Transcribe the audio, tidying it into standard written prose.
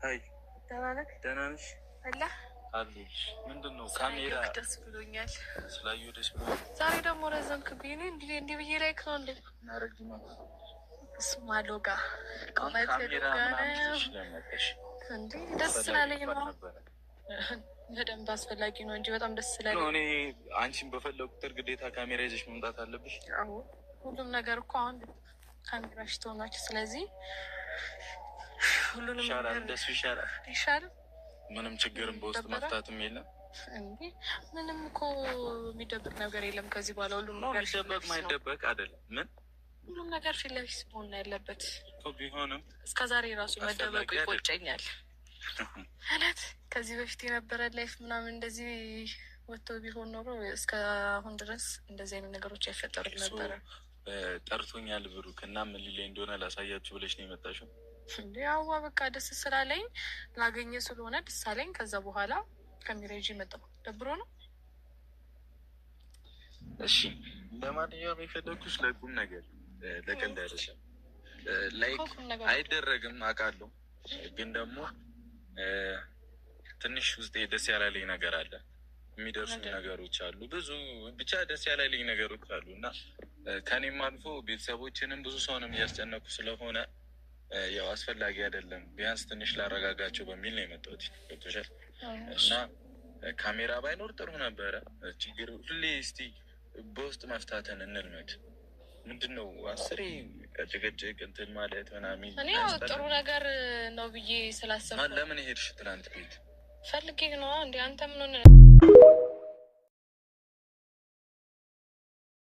አይ ደህና ነሽ? አለሽ። ምንድን ነው ካሜራ ደስ ብሎኛል ስላየሁ ደስ ብሎ ዛሬ ደግሞ ረዘምክብኝ። እንዲህ ብዬ ላይ ነው እንዴ? ናረግማ እሱማ ሎጋ ቆመት ካሜራ ምናምን ስለመጣሽ እንዴ ደስ ስላለኝ ነው። በደንብ አስፈላጊ ነው እንጂ በጣም ደስ ስላለኝ ነው። እኔ አንቺን በፈለጉ ቁጥር ግዴታ ካሜራ ይዘሽ መምጣት አለብሽ? አዎ ሁሉም ነገር እኮ አሁን ካሜራሽ ትሆናችሁ። ስለዚህ ሁሉንም ይሻላል፣ ደስ ይሻላል። ምንም ችግርም በውስጥ መፍታትም የለም እንዴ? ምንም እኮ የሚደብቅ ነገር የለም ከዚህ በኋላ። ሁሉም ነገር ሲደበቅ ማይደበቅ አይደለም። ምን ሁሉም ነገር ፊት ለፊት መሆን ያለበት ቢሆንም እስከዛሬ ራሱ መደበቁ ይቆጨኛል። እለት ከዚህ በፊት የነበረ ላይፍ ምናምን እንደዚህ ወጥቶ ቢሆን ኖሮ እስከ አሁን ድረስ እንደዚህ አይነት ነገሮች አይፈጠሩም ነበረ። ጠርቶኛል ብሩክ እና ምን ሊለኝ እንደሆነ ላሳያችሁ ብለሽ ነው የመጣሽው? እንዴ አዋ በቃ ደስ ስላለኝ ላገኘ ስለሆነ ደስ አለኝ። ከዛ በኋላ ከሚሬጅ መጣሁ። ደብሮ ነው። እሺ ለማንኛውም የፈለኩሽ ለቁም ነገር ለቀልድ አይደለም። ላይክ አይደረግም አውቃለሁ፣ ግን ደግሞ ትንሽ ውስጤ ደስ ያላለኝ ነገር አለ። የሚደርሱ ነገሮች አሉ፣ ብዙ ብቻ ደስ ያላለኝ ነገሮች አሉ እና ከኔም አልፎ ቤተሰቦችንም ብዙ ሰውንም እያስጨነቁ ስለሆነ ያው አስፈላጊ አይደለም፣ ቢያንስ ትንሽ ላረጋጋቸው በሚል ነው የመጣሁት። ገብቶሻል? እና ካሜራ ባይኖር ጥሩ ነበረ። ችግር ሁሌ እስቲ በውስጥ መፍታትን እንልመድ። ምንድነው አስሬ ጭቅጭቅ እንትን ማለት ምናምን። እኔ ያው ጥሩ ነገር ነው ብዬ ስላሰብኩ። ለምን ሄድሽ ትናንት ቤት? ፈልጌ ነው እንዴ? አንተ ምን ሆነ?